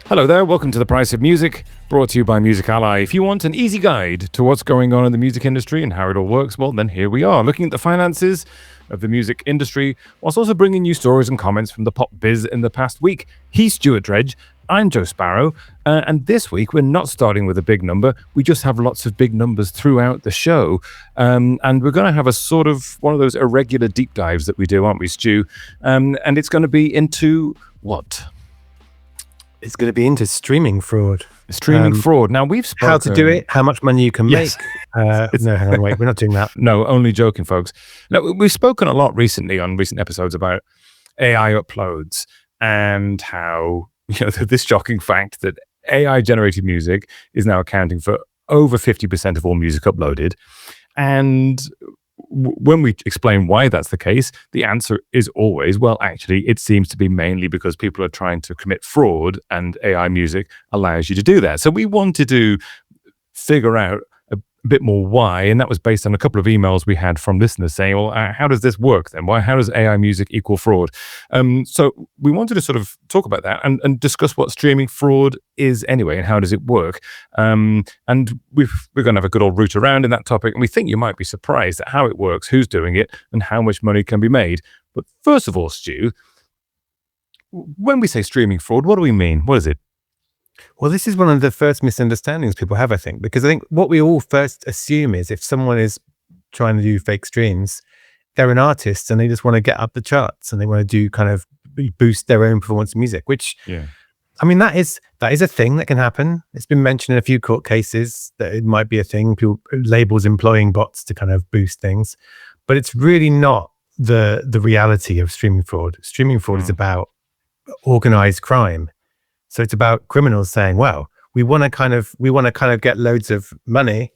Hello there, welcome to The Price of Music, brought to you by Music Ally. If you want an easy guide to what's going on in the music industry and how it all works, well, then here we are, looking at the finances of the music industry, whilst also bringing you stories and comments from the pop biz in the past week. He's Stuart Dredge, I'm Joe Sparrow, and this week we're not starting with a big number, we just have lots of big numbers throughout the show, and we're going to have a sort of one of those irregular deep dives that we do, aren't we, Stu? And it's going to be into what? It's going to be into streaming fraud. Streaming fraud. Now, we've spoken... How to do it, how much money you can make. No, hang on, wait, we're not doing that. No, only joking, folks. No, we've spoken a lot recently on recent episodes about AI uploads and how, this shocking fact that AI-generated music is now accounting for over 50% of all music uploaded. And when we explain why that's the case, the answer is always, well, actually, it seems to be mainly because people are trying to commit fraud, and AI music allows you to do that. So we wanted to figure out a bit more why, and that was based on a couple of emails we had from listeners saying, well, how does this work then? How does AI music equal fraud? So we wanted to sort of talk about that and discuss what streaming fraud is anyway, and how does it work? And we're going to have a good old route around in that topic, and we think you might be surprised at how it works, who's doing it, and how much money can be made. But first of all, Stu, when we say streaming fraud, what do we mean? What is it? Well, this is one of the first misunderstandings people have, I think, because I think what we all first assume is if someone is trying to do fake streams, they're an artist and they just want to get up the charts and they want to do kind of boost their own performance of music, which, I mean, that is a thing that can happen. It's been mentioned in a few court cases that it might be a thing, labels employing bots to kind of boost things, but it's really not the reality of streaming fraud. Streaming fraud is about organized crime. So it's about criminals saying, well, we want to kind of get loads of money,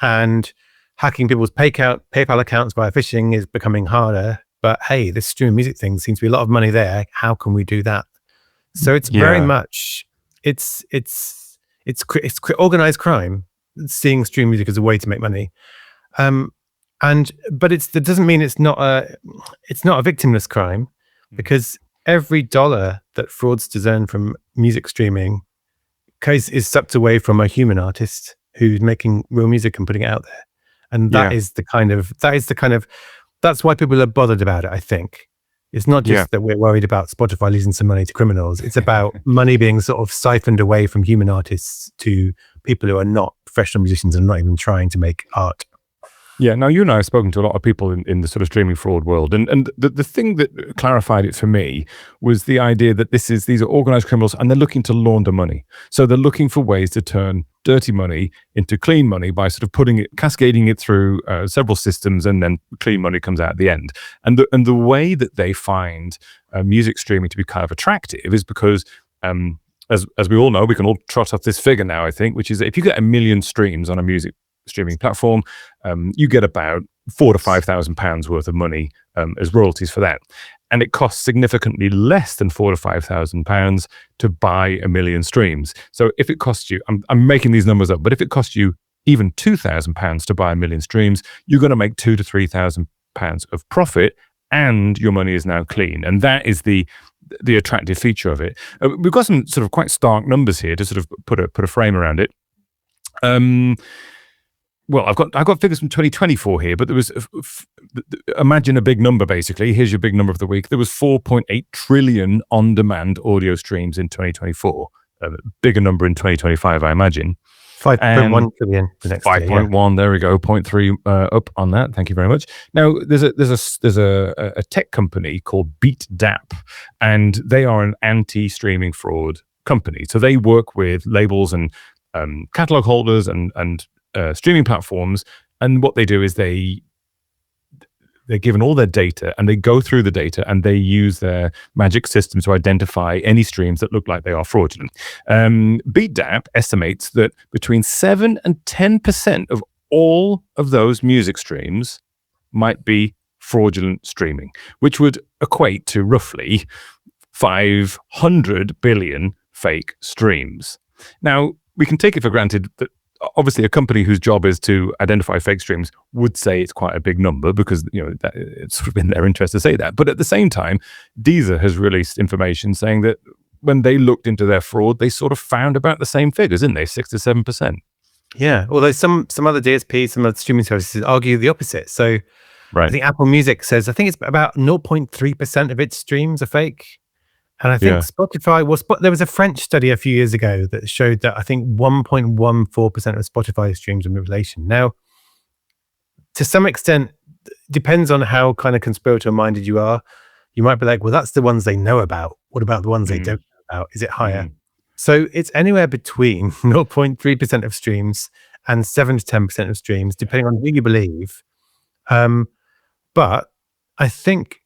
and hacking people's PayPal accounts via phishing is becoming harder. But hey, this streaming music thing seems to be a lot of money there. How can we do that? So it's very much it's organized crime, seeing streaming music as a way to make money. But that doesn't mean it's not a victimless crime, because every dollar that fraudsters earn from music streaming is sucked away from a human artist who's making real music and putting it out there. And that's why people are bothered about it, I think. It's not just that we're worried about Spotify losing some money to criminals. It's about money being sort of siphoned away from human artists to people who are not professional musicians and not even trying to make art. Yeah, now you and I have spoken to a lot of people in the sort of streaming fraud world, and the thing that clarified it for me was the idea that these are organized criminals and they're looking to launder money. So they're looking for ways to turn dirty money into clean money by sort of cascading it through several systems, and then clean money comes out at the end. And the way that they find music streaming to be kind of attractive is because as we all know, we can all trot off this figure now, I think, which is that if you get 1 million streams on a music streaming platform, you get about £4,000 to £5,000 worth of money as royalties for that, and it costs significantly less than £4,000 to £5,000 to buy 1 million streams. So if it costs you, I'm making these numbers up, but if it costs you even £2,000 to buy 1 million streams, you're going to make £2,000 to £3,000 of profit, and your money is now clean, and that is the attractive feature of it. We've got some sort of quite stark numbers here to sort of put a frame around it. Well, I've got figures from 2024 here, but there was, imagine a big number basically. Here's your big number of the week. There was 4.8 trillion on-demand audio streams in 2024. A bigger number in 2025, I imagine. 5.1 trillion the next 5.1, there we go, 0.3 up on that. Thank you very much. Now, there's a tech company called BeatDap, and they are an anti-streaming fraud company. So they work with labels and catalog holders and streaming platforms, and what they do is they're given all their data, and they go through the data and they use their magic system to identify any streams that look like they are fraudulent. BeatDap estimates that between 7 and 10% of all of those music streams might be fraudulent streaming, which would equate to roughly 500 billion fake streams. Now, we can take it for granted that obviously a company whose job is to identify fake streams would say it's quite a big number, because that it's sort of in their interest to say that. But at the same time, Deezer has released information saying that when they looked into their fraud, they sort of found about the same figures, didn't they? 6 to 7%. Yeah. Although some other DSPs, some other streaming services argue the opposite. So I Right. think Apple Music says, I think it's about 0.3% of its streams are fake. And I think Yeah. Spotify was, there was a French study a few years ago that showed that I think 1.14% of Spotify streams are manipulation. Now, to some extent, depends on how kind of conspiratorial minded you are. You might be like, well, that's the ones they know about. What about the ones they don't know about? Is it higher? So it's anywhere between 0.3% of streams and 7 to 10% of streams, depending on who you believe. But I think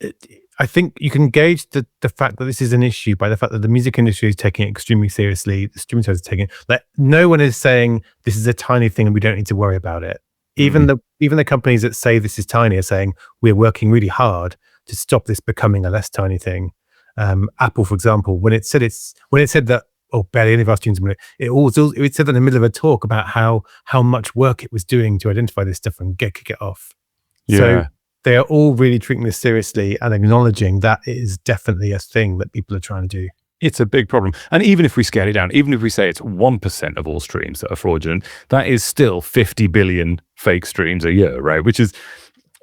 you can gauge the fact that this is an issue by the fact that the music industry is taking it extremely seriously. The streaming services are taking it. Like, no one is saying this is a tiny thing and we don't need to worry about it. Even the companies that say this is tiny are saying we're working really hard to stop this becoming a less tiny thing. Apple, for example, when it said that barely any of our students, it said that in the middle of a talk about how much work it was doing to identify this stuff and kick it off. Yeah. So they are all really treating this seriously and acknowledging that it is definitely a thing that people are trying to do. It's a big problem. And even if we scale it down, even if we say it's 1% of all streams that are fraudulent, that is still 50 billion fake streams a year, right? Which is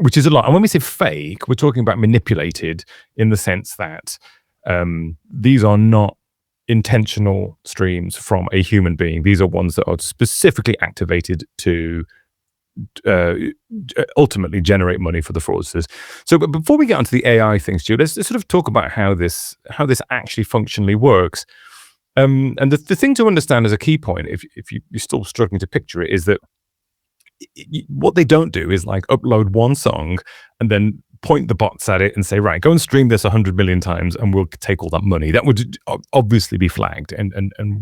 a lot. And when we say fake, we're talking about manipulated in the sense that these are not intentional streams from a human being. These are ones that are specifically activated to ultimately generate money for the fraudsters. So, but before we get onto the AI things, Stu, let's sort of talk about how this actually functionally works. And the thing to understand as a key point, if you're still struggling to picture it, is that what they don't do is like upload one song and then point the bots at it and say, right, go and stream this 100 million times and we'll take all that money. That would obviously be flagged and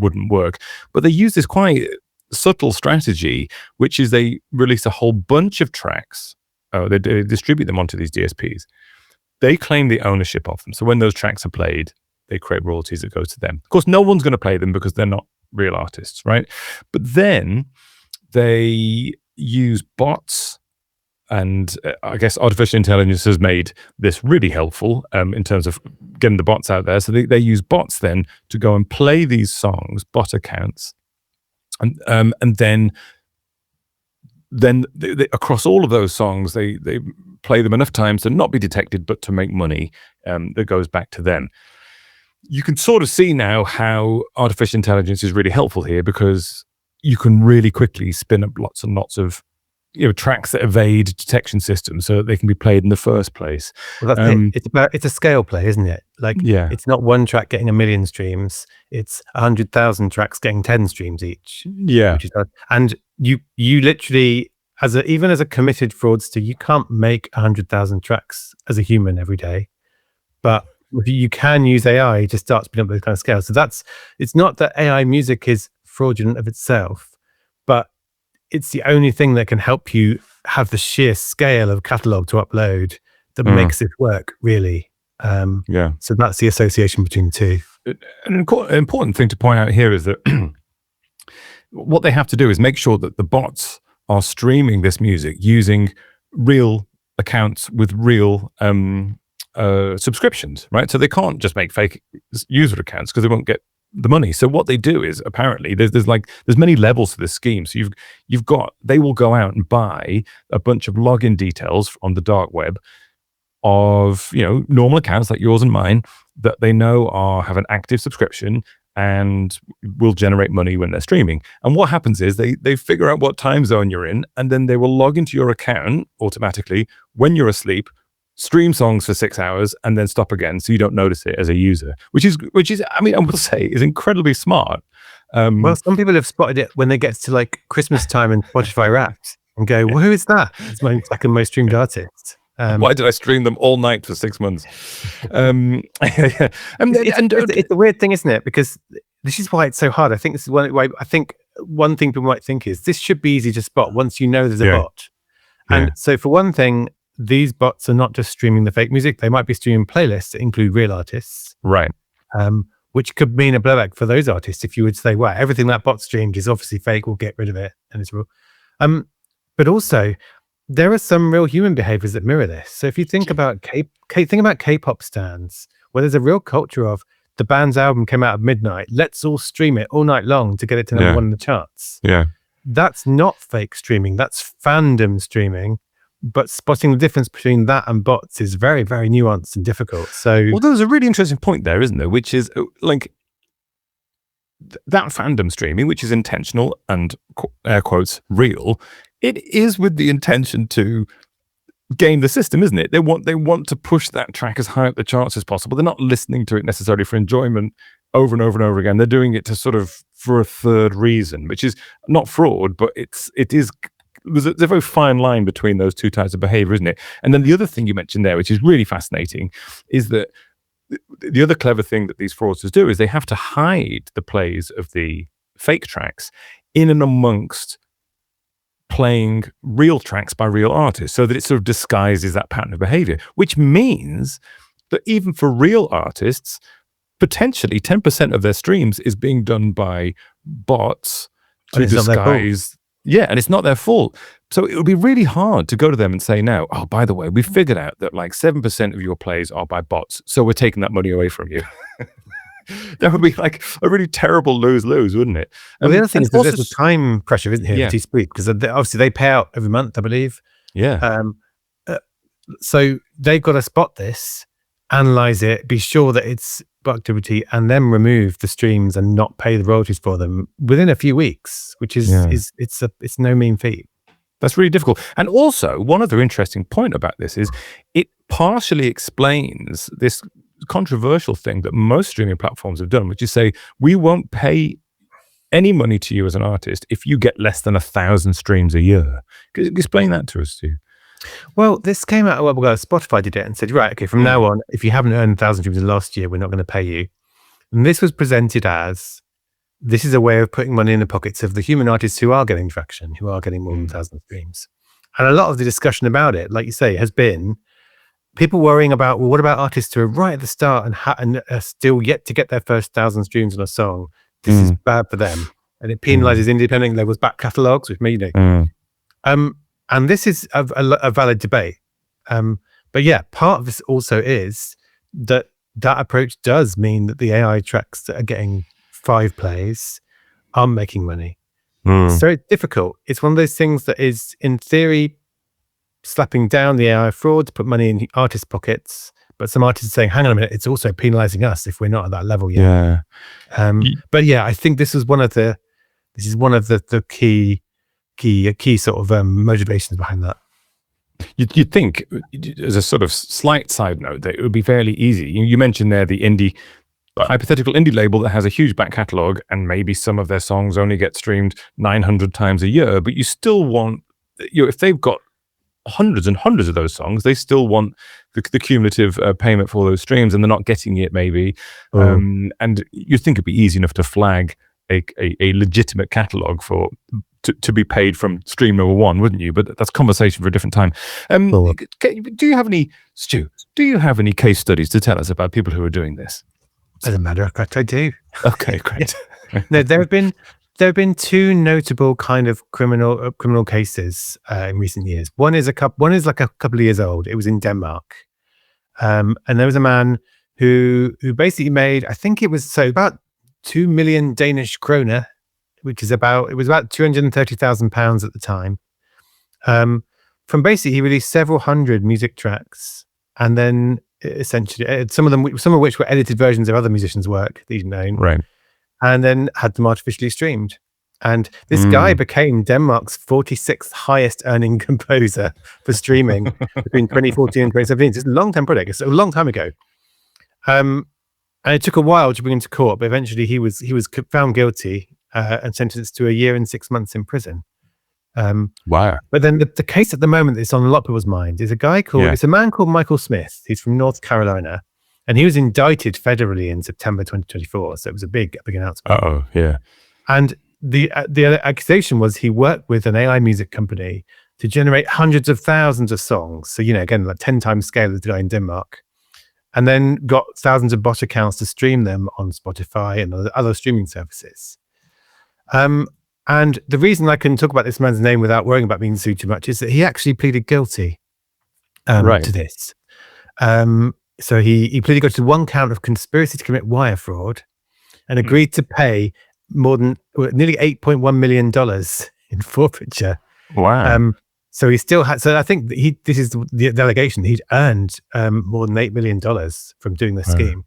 wouldn't work. But they use this quite subtle strategy, which is they release a whole bunch of tracks. They distribute them onto these DSPs. They claim the ownership of them. So when those tracks are played, they create royalties that goes to them. Of course, no one's going to play them because they're not real artists, right? But then they use bots, and I guess artificial intelligence has made this really helpful in terms of getting the bots out there. So they use bots then to go and play these songs, bot accounts, and then they, across all of those songs, they play them enough times to not be detected, but to make money that goes back to them. You can sort of see now how artificial intelligence is really helpful here, because you can really quickly spin up lots and lots of tracks that evade detection systems so that they can be played in the first place. Well, that's it. It's a scale play, isn't it? Like, it's not one track getting 1 million streams. It's 100,000 tracks getting 10 streams each. Yeah. And you literally, even as a committed fraudster, you can't make 100,000 tracks as a human every day, but you can use AI to start spinning up those kind of scales. So it's not that AI music is fraudulent of itself, but it's the only thing that can help you have the sheer scale of catalog to upload that makes it work, really. So that's the association between the two. An important thing to point out here is that what they have to do is make sure that the bots are streaming this music using real accounts with real subscriptions, right? So they can't just make fake user accounts because they won't get the money. So what they do is, apparently there's many levels to this scheme. So they will go out and buy a bunch of login details on the dark web of normal accounts like yours and mine that they know have an active subscription and will generate money when they're streaming. And what happens is they figure out what time zone you're in, and then they will log into your account automatically when you're asleep, stream songs for 6 hours, and then stop again, so you don't notice it as a user, which is I mean, I will say is incredibly smart. Well, some people have spotted it when they get to like Christmas time and Spotify Wrapped and go, well, who is that? It's my second most streamed artist. Why did I stream them all night for 6 months? It's a weird thing, isn't it? Because this is why it's so hard. I think this is one thing people might think is this should be easy to spot once you know there's a bot. And so for one thing, these bots are not just streaming the fake music. They might be streaming playlists that include real artists. Right. Which could mean a blowback for those artists if you would say, wow, everything that bot streamed is obviously fake, we'll get rid of it, and it's real. But also, there are some real human behaviors that mirror this. So if you think about K-pop stands, where there's a real culture of the band's album came out at midnight. Let's all stream it all night long to get it to number one in the charts. Yeah. That's not fake streaming. That's fandom streaming. But spotting the difference between that and bots is very, very nuanced and difficult. So, well, there's a really interesting point there, isn't there? Which is like that fandom streaming, which is intentional and air quotes real. It is with the intention to game the system, isn't it? They want to push that track as high up the charts as possible. They're not listening to it necessarily for enjoyment over and over and over again. They're doing it to sort of for a third reason, which is not fraud, but it is. There's a very fine line between those two types of behavior, isn't it? And then the other thing you mentioned there, which is really fascinating, is that the other clever thing that these fraudsters do is they have to hide the plays of the fake tracks in and amongst playing real tracks by real artists, so that it sort of disguises that pattern of behavior, which means that even for real artists, potentially 10% of their streams is being done by bots to disguise. Yeah, and it's not their fault. So it would be really hard to go to them and say now, oh, by the way, we figured out that like 7% of your plays are by bots, so we're taking that money away from you. That would be like a really terrible lose-lose, wouldn't it? Well, the other thing is there's a time pressure, isn't here, to speak, because obviously they pay out every month, I believe. Yeah. So they've got to spot this, analyze it, be sure that it's bot activity, and then remove the streams and not pay the royalties for them within a few weeks, which is it's no mean feat. That's really difficult. And also, one other interesting point about this is it partially explains this controversial thing that most streaming platforms have done, which is say, we won't pay any money to you as an artist if you get less than 1,000 streams a year. Explain that to us, Stu. Well, this came out a while ago. Spotify did it and said, right, okay, from now on, if you haven't earned 1,000 streams in the last year, we're not going to pay you. And this was presented as, this is a way of putting money in the pockets of the human artists who are getting traction, who are getting more than 1,000 streams. And a lot of the discussion about it, like you say, has been people worrying about, well, what about artists who are right at the start and are still yet to get their first 1,000 streams on a song? This is bad for them. And it penalizes independent labels' back catalogs, which may do. And this is a valid debate. But yeah, part of this also is that approach does mean that the AI tracks that are getting 5 plays are making money. So it's difficult. It's one of those things that is, in theory, slapping down the AI fraud to put money in artists' pockets. But some artists are saying, hang on a minute, it's also penalizing us if we're not at that level yet. Yeah. But yeah, I think this is one of the key sort of motivations behind that. You'd think, as a sort of slight side note, that it would be fairly easy. You mentioned there the hypothetical indie label that has a huge back catalogue and maybe some of their songs only get streamed 900 times a year, but you still want, if they've got hundreds and hundreds of those songs, they still want the cumulative payment for those streams, and they're not getting it maybe. And you think it'd be easy enough to flag a legitimate catalogue to be paid from stream number 1, wouldn't you? But that's conversation for a different time. Do you have any, Stu, case studies to tell us about people who are doing this? As a matter of fact, I do. Okay, great. No, there have been 2 notable kind of criminal cases in recent years. One is like a couple of years old. It was in Denmark, and there was a man who basically made, I think it was about 2 million Danish kroner, which is about £230,000 at the time. From basically, he released several hundred music tracks, and then essentially some of which were edited versions of other musicians' work that he'd known, right? And then had them artificially streamed. And this guy became Denmark's 46th highest earning composer for streaming between 2014 and 2017. It's a long-term project. It's a long time ago. And it took a while to bring him to court, but eventually he was found guilty and sentenced to 1 year and 6 months in prison. Wow. But then the case at the moment that's on a lot of people's mind is it's a man called Michael Smith. He's from North Carolina, and he was indicted federally in September 2024. So it was a big announcement. Oh, yeah. And the accusation was he worked with an AI music company to generate hundreds of thousands of songs. So, again, like 10 times scale of the guy in Denmark, and then got thousands of bot accounts to stream them on Spotify and other streaming services. And the reason I can talk about this man's name without worrying about being sued too much is that he actually pleaded guilty to this. So he pleaded guilty to one count of conspiracy to commit wire fraud and agreed to pay nearly $8.1 million in forfeiture. Wow. So he still had. So I think this is the allegation. He'd earned more than $8 million from doing the scheme.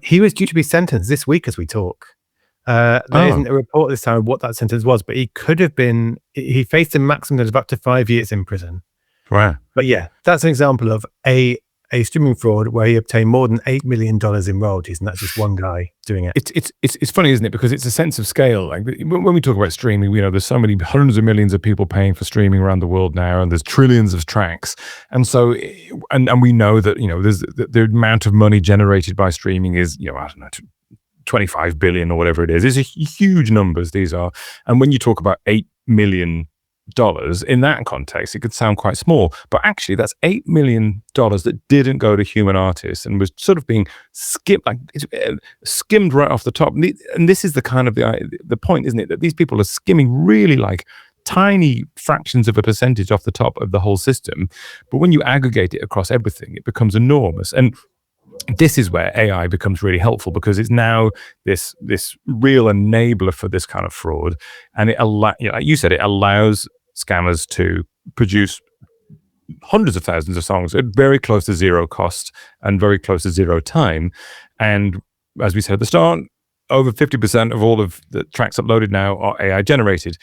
He was due to be sentenced this week as we talk. There isn't a report this time of what that sentence was, but he could have been. He faced a maximum of up to 5 years in prison. Wow. But yeah, that's an example of a streaming fraud where he obtained more than $8 million in royalties, and that's just one guy doing it. It's funny, isn't it? Because it's a sense of scale. Like when we talk about streaming, there's so many hundreds of millions of people paying for streaming around the world now, and there's trillions of tracks. And so, and we know that there's the amount of money generated by streaming is I don't know, 25 billion or whatever it is. It's huge numbers. These are, and when you talk about $8 million. In that context, it could sound quite small, but actually that's $8 million that didn't go to human artists and was sort of being skimmed right off the top. And this is the kind of the point, isn't it? That these people are skimming really like tiny fractions of a percentage off the top of the whole system. But when you aggregate it across everything, it becomes enormous. And this is where AI becomes really helpful, because it's now this real enabler for this kind of fraud. And it like you said, it allows scammers to produce hundreds of thousands of songs at very close to zero cost and very close to zero time. And as we said at the start, over 50% of all of the tracks uploaded now are AI generated.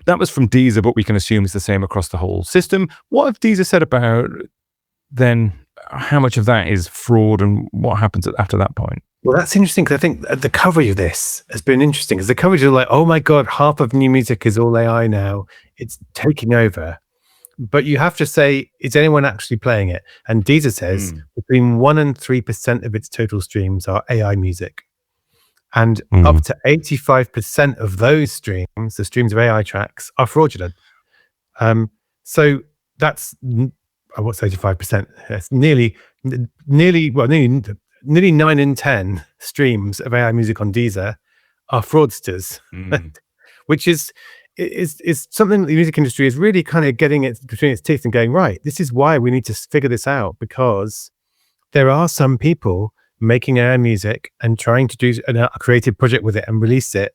That was from Deezer, but we can assume it's the same across the whole system. What have Deezer said about then how much of that is fraud and what happens after that point? Well, that's interesting, because I think the coverage of this has been interesting, because the coverage is like, oh my God, half of new music is all AI now. It's taking over. But you have to say, is anyone actually playing it? And Deezer says between 1% and 3% of its total streams are AI music. And up to 85% of those streams, the streams of AI tracks, are fraudulent. So that's, what's 85%? That's nearly 9 in 10 streams of AI music on Deezer are fraudsters, which is something that the music industry is really kind of getting it between its teeth and going, right, this is why we need to figure this out, because there are some people making AI music and trying to do a creative project with it and release it.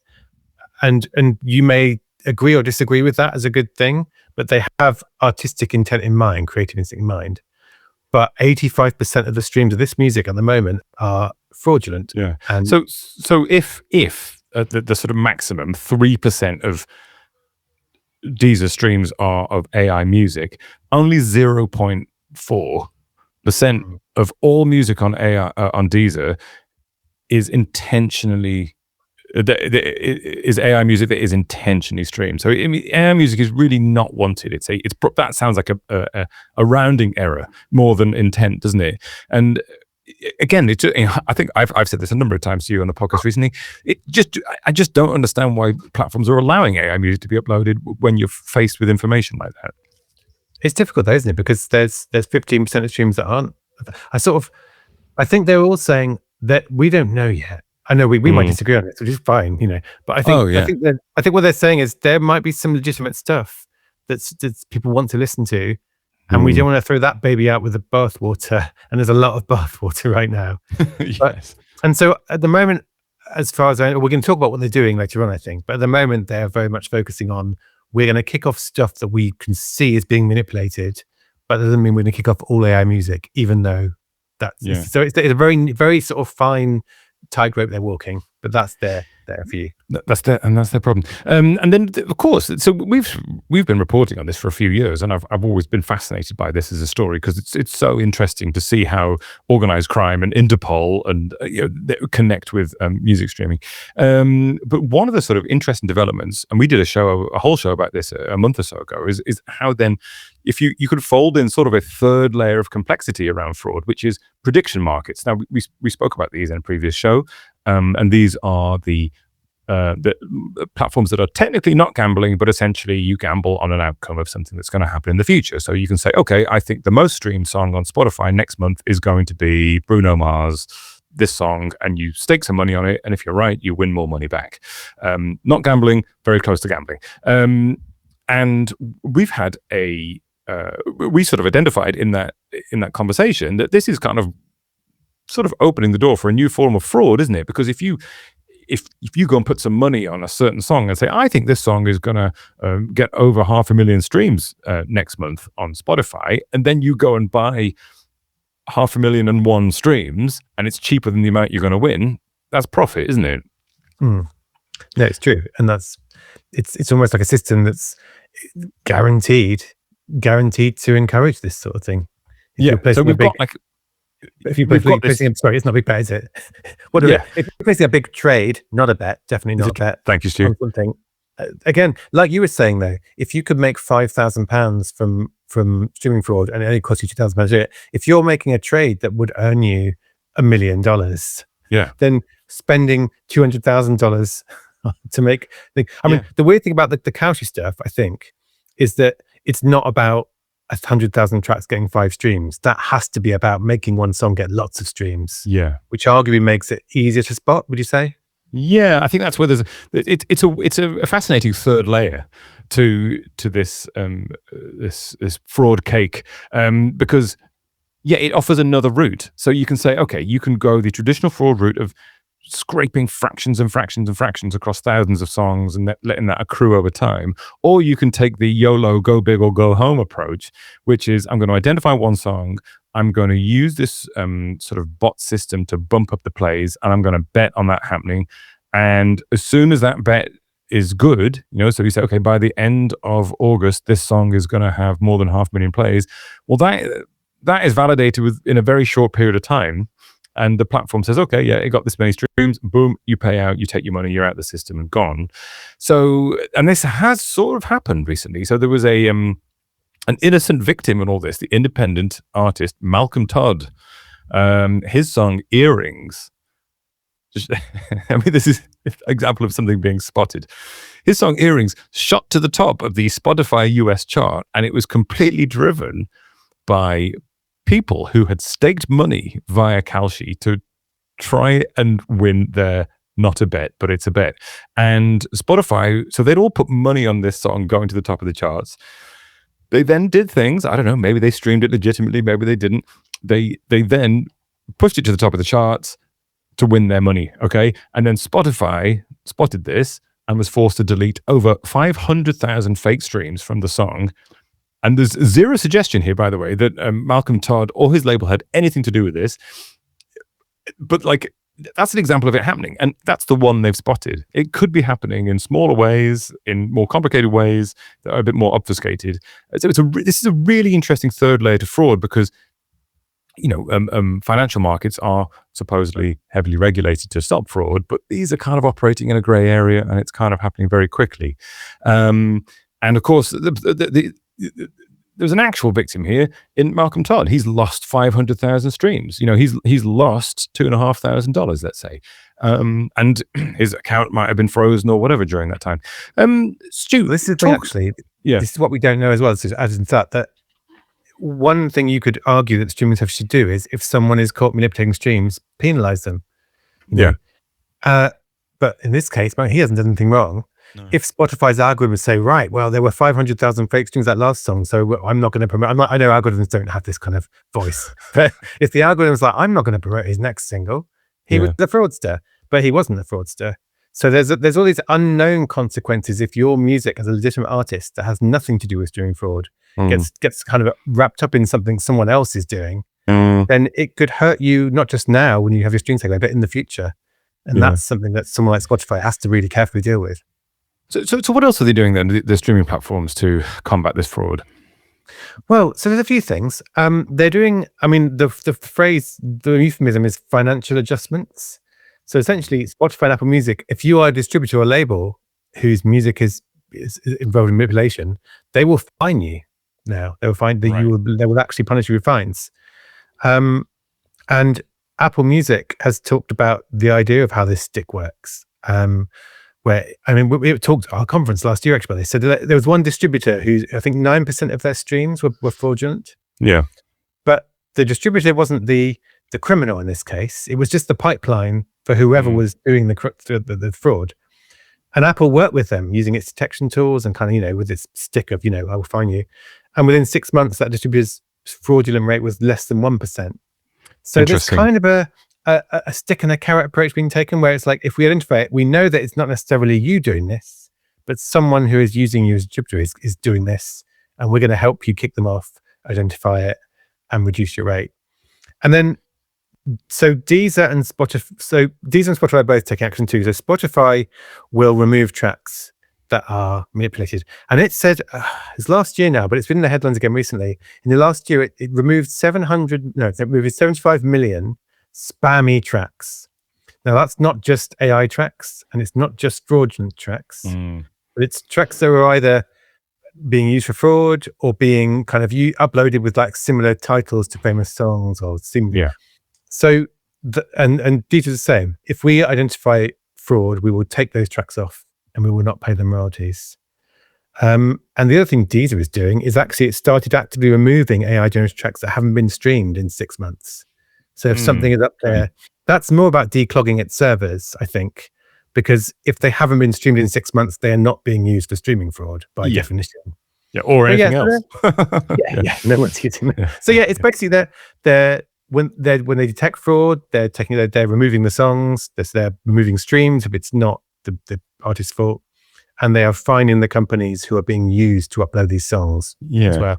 And you may agree or disagree with that as a good thing, but they have artistic intent in mind, creative instinct in mind. But 85% of the streams of this music at the moment are fraudulent. Yeah. And so if the sort of maximum 3% of Deezer streams are of AI music, only 0.4% of all music on AI on Deezer is intentionally is AI music that is intentionally streamed. So I mean, AI music is really not wanted. That sounds like a rounding error more than intent, doesn't it? And again, I think I've said this a number of times to you on the podcast recently. I just don't understand why platforms are allowing AI music to be uploaded when you're faced with information like that. It's difficult though, isn't it? Because there's 15% of streams that aren't. I think they're all saying that we don't know yet. I know we might disagree on this, which is fine, But I think I think what they're saying is there might be some legitimate stuff that's people want to listen to, and we don't want to throw that baby out with the bathwater. And there's a lot of bathwater right now. Yes. And so at the moment, as far as we're going to talk about what they're doing later on, I think. But at the moment, they're very much focusing on, we're going to kick off stuff that we can see is being manipulated, but that doesn't mean we're going to kick off all AI music, even though that's so it's a very, very sort of fine tightrope they're walking, but that's their view. That's their problem. And then of course, so we've been reporting on this for a few years, and I've always been fascinated by this as a story, because it's so interesting to see how organized crime and Interpol and they connect with music streaming. But one of the sort of interesting developments, and we did a whole show about this a month or so ago, is how then if you could fold in sort of a third layer of complexity around fraud, which is prediction markets. Now we spoke about these in a previous show, and these are the platforms that are technically not gambling, but essentially you gamble on an outcome of something that's going to happen in the future. So you can say, okay, I think the most streamed song on Spotify next month is going to be Bruno Mars, this song, and you stake some money on it. And if you're right, you win more money back. Not gambling, very close to gambling. And we've had a we sort of identified in that conversation that this is kind of sort of opening the door for a new form of fraud, isn't it? Because if you go and put some money on a certain song and say, I think this song is going to get over 500,000 streams next month on Spotify, and then you go and buy 500,001 streams and it's cheaper than the amount you're going to win, that's profit, isn't it? No, it's true. And it's almost like a system that's guaranteed to encourage this sort of thing. So we've got like, if you're placing, sorry, it's not a big bet, is it? If you're placing a big trade, not a bet, definitely not a bet. Thank you, Stu. Something. Again, like you were saying though, if you could make £5,000 from streaming fraud and it only costs you £2,000, if you're making a trade that would earn you $1 million, then spending $200,000 to make the weird thing about the Cauchy stuff, I think, is that it's not about 100,000 tracks getting 5 streams. That has to be about making one song get lots of streams. Which arguably makes it easier to spot, would you say? Yeah, I think that's where it's a fascinating third layer to this this fraud cake, because it offers another route. So you can say, okay, you can go the traditional fraud route of scraping fractions and fractions and fractions across thousands of songs and letting that accrue over time. Or you can take the YOLO, go big or go home approach, which is I'm going to identify one song, I'm going to use this sort of bot system to bump up the plays, and I'm going to bet on that happening. And as soon as that bet is good, so you say, okay, by the end of August, this song is going to have more than 500,000 plays. Well, that is validated in a very short period of time. And the platform says, okay, it got this many streams, boom, you pay out, you take your money, you're out of the system and gone. So, and this has sort of happened recently. So there was an innocent victim in all this, the independent artist, Malcolm Todd. His song, Earrings. This is an example of something being spotted. His song, Earrings, shot to the top of the Spotify US chart, and it was completely driven by people who had staked money via Cauchy to try and win their not a bet, but it's a bet. And Spotify, so they'd all put money on this song going to the top of the charts. They then did things, I don't know, maybe they streamed it legitimately, maybe they didn't. They then pushed it to the top of the charts to win their money, okay? And then Spotify spotted this and was forced to delete over 500,000 fake streams from the song. And there's zero suggestion here, by the way, that Malcolm Todd or his label had anything to do with this. But that's an example of it happening. And that's the one they've spotted. It could be happening in smaller ways, in more complicated ways that are a bit more obfuscated. So this is a really interesting third layer to fraud because, financial markets are supposedly heavily regulated to stop fraud, but these are kind of operating in a gray area and it's kind of happening very quickly. And of course, there's an actual victim here in Malcolm Todd. He's lost 500,000 streams. He's lost $2,500, let's say. And his account might have been frozen or whatever during that time. Stu, this is the thing, actually. Yeah. This is what we don't know as well. So as in that one thing you could argue that the streaming service should do is if someone is caught manipulating streams, penalize them. But in this case, he hasn't done anything wrong. No. If Spotify's algorithms say, right, well, there were 500,000 fake streams that last song, so I'm not going to promote. I know algorithms don't have this kind of voice, but if the algorithm's like, I'm not going to promote his next single, he was the fraudster, but he wasn't the fraudster. So there's all these unknown consequences if your music as a legitimate artist that has nothing to do with streaming fraud gets kind of wrapped up in something someone else is doing, then it could hurt you not just now when you have your streams taken away, but in the future. And that's something that someone like Spotify has to really carefully deal with. So what else are they doing then, the streaming platforms, to combat this fraud? Well, so there's a few things. They're doing, the phrase, the euphemism is financial adjustments. So essentially, Spotify and Apple Music, if you are a distributor or label whose music is involved in manipulation, they will fine you now. They will find that they will actually punish you with fines. And Apple Music has talked about the idea of how this stick works. We talked at our conference last year actually about this. So there was one distributor who, I think 9% of their streams were fraudulent. Yeah. But the distributor wasn't the criminal in this case. It was just the pipeline for whoever was doing the fraud. And Apple worked with them using its detection tools and kind of, with its stick of, I will fine you. And within 6 months, that distributor's fraudulent rate was less than 1%. So there's kind of a stick and a carrot approach being taken, where it's like, if we identify it, we know that it's not necessarily you doing this, but someone who is using you as a distributor is doing this, and we're going to help you kick them off, identify it, and reduce your rate. And then, so Deezer and Spotify both take action too. So Spotify will remove tracks that are manipulated. And it said, it's last year now, but it's been in the headlines again recently. In the last year, it removed 75 million spammy tracks. Now, that's not just AI tracks, and it's not just fraudulent tracks, but it's tracks that were either being used for fraud or being kind of uploaded with like similar titles to famous songs or similar. Yeah. So, and Deezer is the same. If we identify fraud, we will take those tracks off and we will not pay them royalties. And the other thing Deezer is doing is actually it started actively removing AI generated tracks that haven't been streamed in 6 months. So if something is up there, that's more about declogging its servers, I think, because if they haven't been streamed in 6 months, they are not being used for streaming fraud by definition. Yeah, or anything else. No one's using them. So yeah, it's basically when they detect fraud, they're removing the songs, they're removing streams if it's not the artist's fault, and they are fining the companies who are being used to upload these songs as well.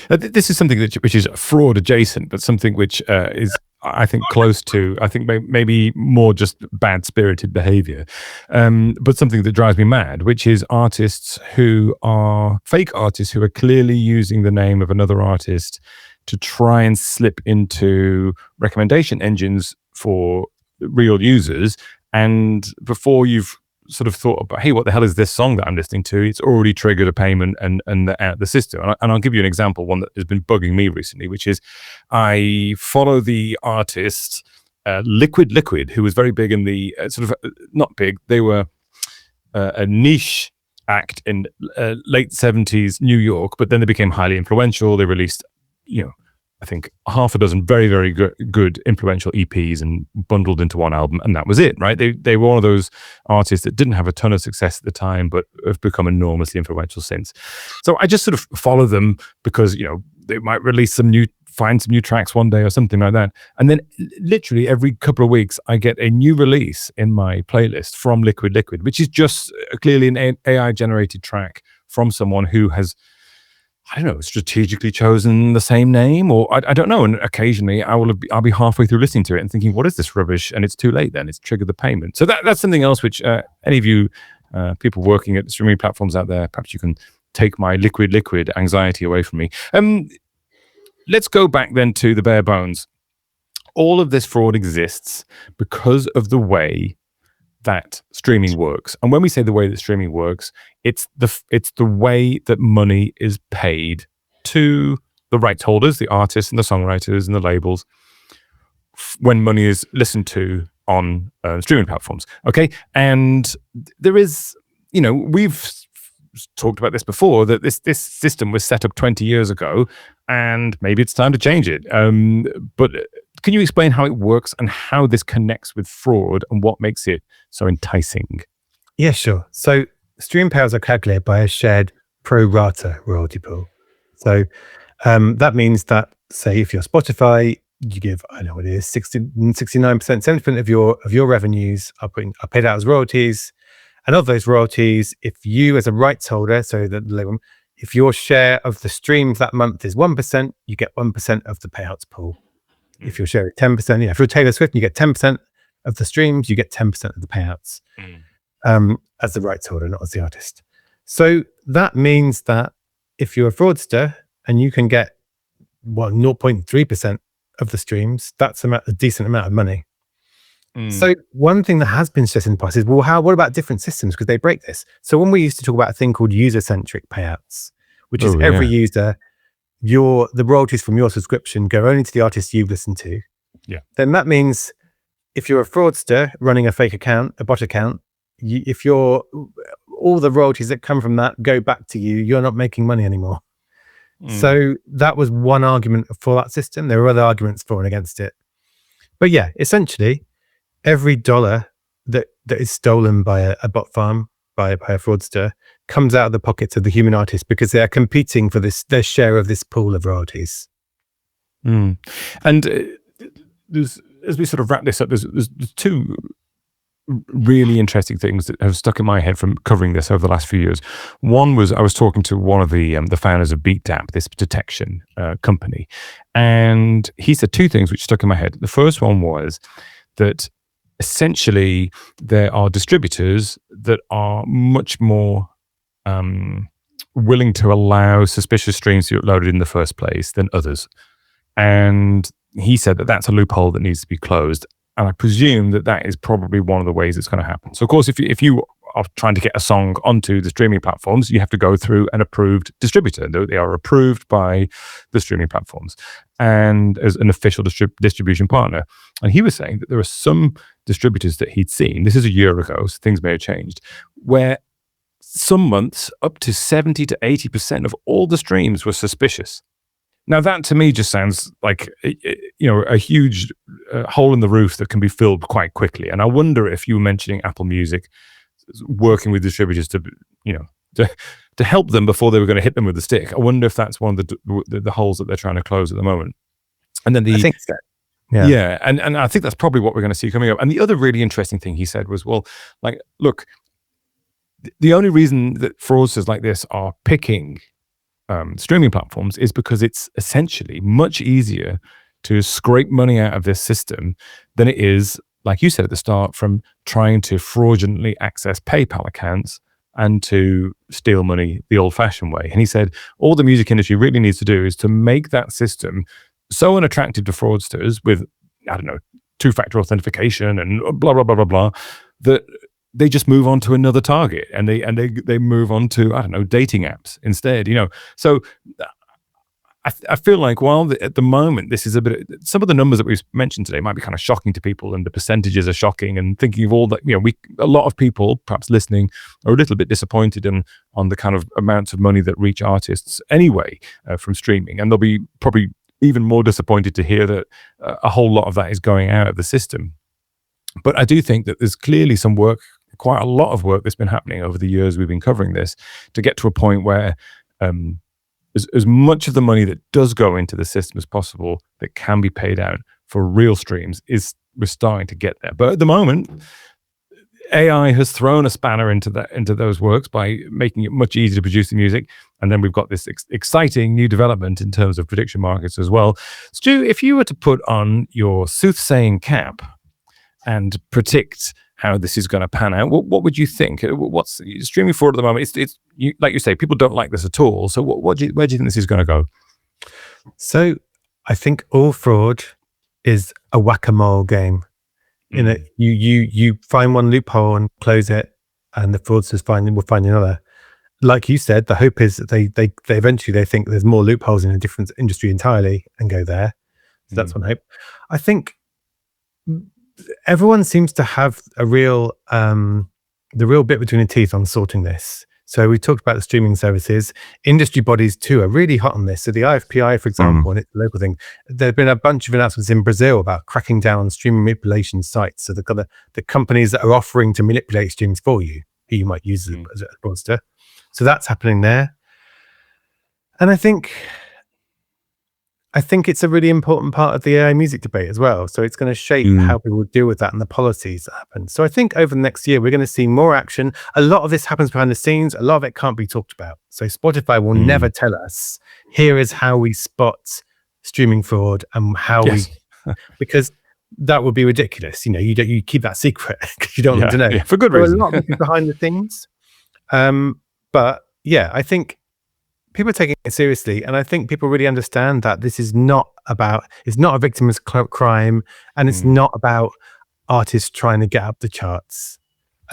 This is something which is fraud adjacent, but something which is, I think, close to, I think maybe more just bad spirited behavior, but something that drives me mad, which is artists who are fake artists who are clearly using the name of another artist to try and slip into recommendation engines for real users. And before you've sort of thought about, hey, what the hell is this song that I'm listening to? It's already triggered a payment and the system. And I'll give you an example, one that has been bugging me recently, which is I follow the artist Liquid, who was very big in the not big. They were a niche act in late 70s New York, but then they became highly influential. They released, I think half a dozen very, very good influential EPs and bundled into one album, and that was it, right? They were one of those artists that didn't have a ton of success at the time, but have become enormously influential since. So I just sort of follow them because, they might release find some new tracks one day or something like that. And then literally every couple of weeks, I get a new release in my playlist from Liquid, which is just clearly an AI generated track from someone who has, I don't know, strategically chosen the same name, or I don't know. And occasionally I'll be halfway through listening to it and thinking, what is this rubbish? And it's too late then. It's triggered the payment. So that's something else which any of you people working at streaming platforms out there, perhaps you can take my liquid anxiety away from me. Let's go back then to the bare bones. All of this fraud exists because of the way that streaming works. And when we say the way that streaming works, it's the way that money is paid to the rights holders, the artists and the songwriters and the labels, when money is listened to on streaming platforms. Okay. And there is, we've talked about this before, that this system was set up 20 years ago, and maybe it's time to change it. But can you explain how it works and how this connects with fraud and what makes it so enticing? Yeah, sure. So stream payouts are calculated by a shared pro rata royalty pool. So that means that, say, if you're Spotify, you give, I know what it is, 69%, 70% of your revenues are paid out as royalties. And of those royalties, if you as a rights holder, so that if your share of the streams that month is 1%, you get 1% of the payouts pool. If your share is 10%, if you're Taylor Swift and you get 10% of the streams, you get 10% of the payouts as the rights holder, not as the artist. So that means that if you're a fraudster and you can get 0.3% of the streams, that's a decent amount of money. So one thing that has been stressed in the past is, what about different systems? Because they break this. So when we used to talk about a thing called user-centric payouts, which is every user, the royalties from your subscription go only to the artists you've listened to. Yeah. Then that means if you're a fraudster running a fake account, a bot account, all the royalties that come from that go back to you, you're not making money anymore. So that was one argument for that system. There were other arguments for and against it. But yeah, essentially, every dollar that is stolen by a bot farm by a fraudster comes out of the pockets of the human artist because they are competing for their share of this pool of royalties. And as we sort of wrap this up, there's two really interesting things that have stuck in my head from covering this over the last few years. One was I was talking to one of the founders of BeatDAP, this detection company, and he said two things which stuck in my head. The first one was that essentially there are distributors that are much more willing to allow suspicious streams to be uploaded in the first place than others. And he said that that's a loophole that needs to be closed. And I presume that that is probably one of the ways it's going to happen. So, of course, if you are trying to get a song onto the streaming platforms, you have to go through an approved distributor. They are approved by the streaming platforms and as an official distribution partner. And he was saying that there are some distributors that he'd seen, this is a year ago, so things may have changed, where some months up to 70 to 80% of all the streams were suspicious. Now, that to me just sounds like a huge hole in the roof that can be filled quite quickly. And I wonder if you were mentioning Apple Music working with distributors to help them before they were going to hit them with the stick. I wonder if that's one of the holes that they're trying to close at the moment. And then I think so. Yeah, and I think that's probably what we're going to see coming up. And the other really interesting thing he said was, well, like, look, the only reason that fraudsters like this are picking streaming platforms is because it's essentially much easier to scrape money out of this system than it is, like you said at the start, from trying to fraudulently access PayPal accounts and to steal money the old-fashioned way. And he said all the music industry really needs to do is to make that system so unattractive to fraudsters with, I don't know, two-factor authentication and blah, blah, blah, blah, blah, that they just move on to another target and they move on to, I don't know, dating apps instead, So I feel like while at the moment, this is some of the numbers that we've mentioned today might be kind of shocking to people and the percentages are shocking, and thinking of all that, a lot of people perhaps listening are a little bit disappointed on the kind of amounts of money that reach artists anyway from streaming. And they'll be probably even more disappointed to hear that a whole lot of that is going out of the system. But I do think that there's clearly some work, quite a lot of work that's been happening over the years we've been covering this, to get to a point where as much of the money that does go into the system as possible that can be paid out for real streams we're starting to get there. But at the moment, AI has thrown a spanner into those works by making it much easier to produce the music. And then we've got this exciting new development in terms of prediction markets as well. Stu, if you were to put on your soothsaying cap and predict how this is going to pan out, what would you think? What's streaming fraud at the moment? It's like you say, people don't like this at all. So where do you think this is going to go? So I think all fraud is a whack-a-mole game. In it, you find one loophole and close it, and the fraudsters will find another. Like you said, the hope is that they eventually think there's more loopholes in a different industry entirely and go there. So that's one hope. I think everyone seems to have the real bit between the teeth on sorting this. So we talked about the streaming services. Industry bodies too are really hot on this. So the IFPI, for example, and it's a local thing, there have been a bunch of announcements in Brazil about cracking down on streaming manipulation sites. So they've got the companies that are offering to manipulate streams for you, who you might use as a fraudster. So that's happening there. And I think it's a really important part of the AI music debate as well. So it's going to shape how people deal with that and the policies that happen. So I think over the next year, we're going to see more action. A lot of this happens behind the scenes. A lot of it can't be talked about. So Spotify will never tell us, here is how we spot streaming fraud and how because that would be ridiculous. You keep that secret because you don't want to know. Yeah, for good reason. A lot of this is behind the scenes. But yeah, I think people are taking it seriously, and I think people really understand that this is not a victimless crime, and it's not about artists trying to get up the charts.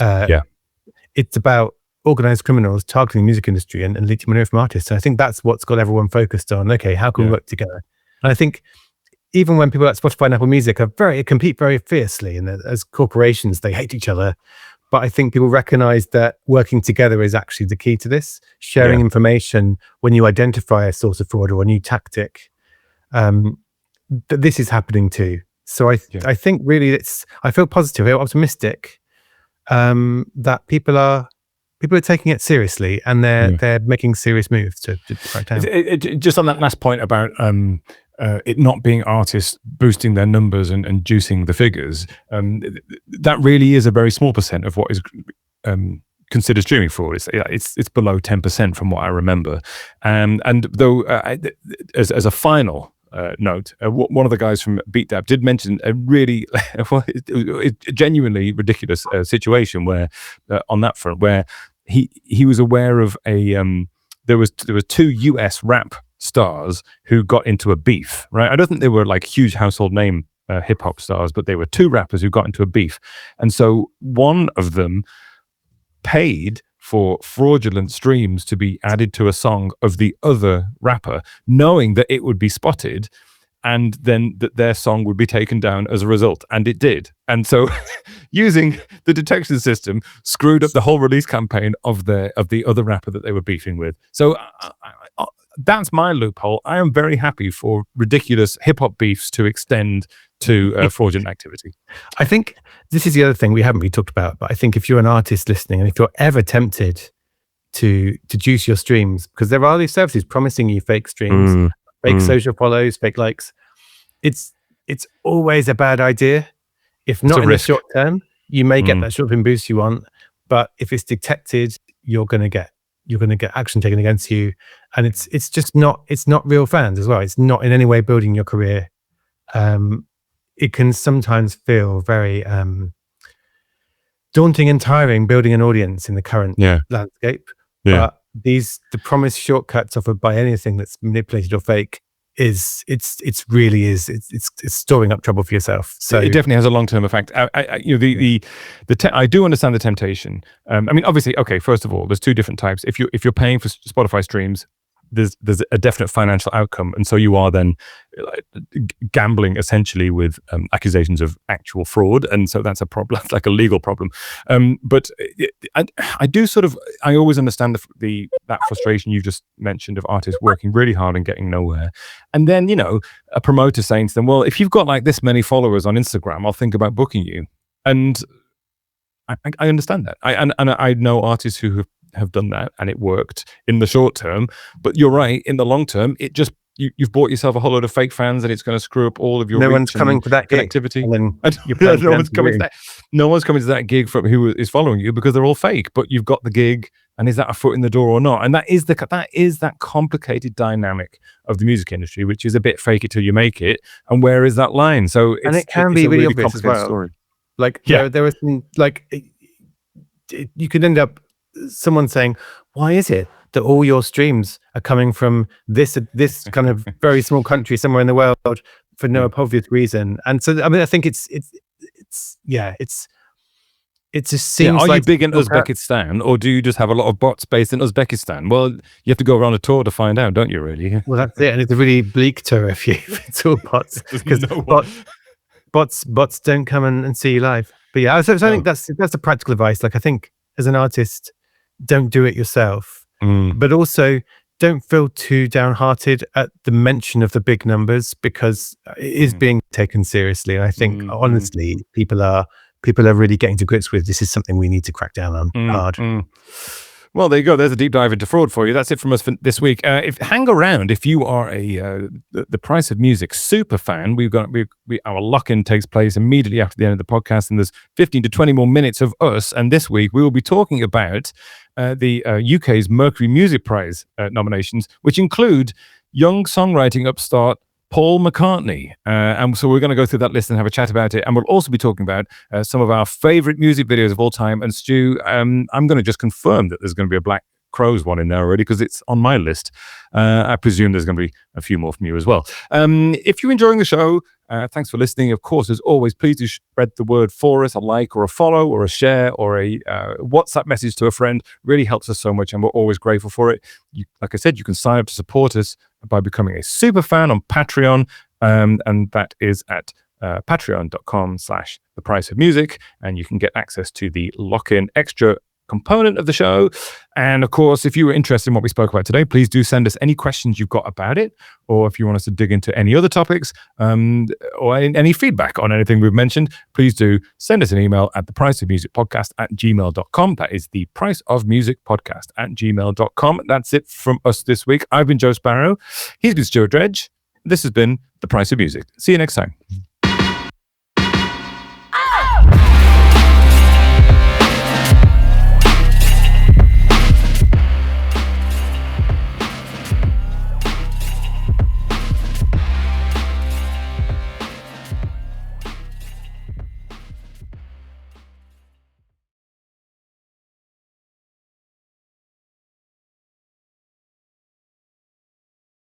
It's about organized criminals targeting the music industry and leeching money from artists. And I think that's what's got everyone focused on. Okay, how can we work together? And I think even when people like Spotify and Apple Music compete very fiercely, and as corporations, they hate each other. But I think people recognize that working together is actually the key to this. Sharing information when you identify a source of fraud or a new tactic, that this is happening too. So I think really I feel positive, I feel optimistic that people are People are taking it seriously, and they're making serious moves to crack down. Just on that last point about it not being artists boosting their numbers and juicing the figures, that really is a very small percent of what is considered streaming fraud. It's below 10% from what I remember. And though as a final note, one of the guys from BeatDab did mention a really genuinely ridiculous situation where on that front, where he was aware of there was two US rap stars who got into a beef, right? I don't think they were like huge household name hip hop stars, but they were two rappers who got into a beef. And so one of them paid for fraudulent streams to be added to a song of the other rapper, knowing that it would be spotted and then that their song would be taken down as a result. And it did. And so using the detection system screwed up the whole release campaign of the other rapper that they were beefing with. So that's my loophole. I am very happy for ridiculous hip-hop beefs to extend to fraudulent activity. I think this is the other thing we haven't really talked about, but I think if you're an artist listening and if you're ever tempted to juice your streams, because there are these services promising you fake streams, fake social follows, fake likes, it's always a bad idea. If not in the short term, you may get that short-term boost you want, but if it's detected, you're going to get action taken against you, and it's just not real fans as well. It's not in any way building your career. It can sometimes feel very daunting and tiring building an audience in the current landscape. But the promised shortcuts offered by anything that's manipulated or fake it's storing up trouble for yourself. So it definitely has a long-term effect. I do understand the temptation. I mean, obviously, okay, first of all, there's two different types. If you're paying for Spotify streams, there's a definite financial outcome, and so you are then gambling essentially with accusations of actual fraud, and so that's a problem, like a legal problem. But I always understand that frustration you just mentioned of artists working really hard and getting nowhere, and then a promoter saying to them, "Well, if you've got like this many followers on Instagram, I'll think about booking you." And I understand that. I know artists who have done that and it worked in the short term, but you're right, in the long term it just you've bought yourself a whole load of fake fans and it's going to screw up all of your no one's coming to that connectivity. No one's coming to that gig from who is following you because they're all fake, but you've got the gig, and is that a foot in the door or not? And that is that complicated dynamic of the music industry, which is a bit fake it till you make it, and where is that line? So it can be really obvious as well. Story. Like there was like you could end up someone saying, why is it that all your streams are coming from this kind of very small country somewhere in the world for no obvious reason? And so I mean, I think it just seems are like, you big in Uzbekistan, or do you just have a lot of bots based in Uzbekistan? Well, you have to go around a tour to find out, don't you, really? Well, that's it. And it's a really bleak tour if it's all bots, because bots don't come and see you live. But I think that's the practical advice. Like, I think as an artist, don't do it yourself, but also don't feel too downhearted at the mention of the big numbers, because it is being taken seriously. And I think honestly, people are really getting to grips with this is something we need to crack down on hard. Well, there you go. There's a deep dive into fraud for you. That's it from us for this week. Hang around if you are the Price of Music super fan. Our lock-in takes place immediately after the end of the podcast, and there's 15 to 20 more minutes of us. And this week we will be talking about the UK's Mercury Music Prize nominations, which include young songwriting upstart Paul McCartney. And so we're going to go through that list and have a chat about it. And we'll also be talking about some of our favorite music videos of all time. And Stu, I'm going to just confirm that there's going to be a Black Crows one in there already, because it's on my list. I presume there's going to be a few more from you as well. If you're enjoying the show, thanks for listening. Of course, as always, please do spread the word for us. A like or a follow or a share or a WhatsApp message to a friend really helps us so much, and we're always grateful for it. Like I said, you can sign up to support us by becoming a super fan on Patreon, and that is at patreon.com/thepriceofmusic, and you can get access to the lock-in extra component of the show. And of course, if you were interested in what we spoke about today, please do send us any questions you've got about it, or if you want us to dig into any other topics, or any feedback on anything we've mentioned, please do send us an email at thepriceofmusicpodcast@gmail.com. That is the priceofmusicpodcast@gmail.com. That's it from us this week. I've been Joe Sparrow. He's been Stuart Dredge. This has been The Price of Music. See you next time.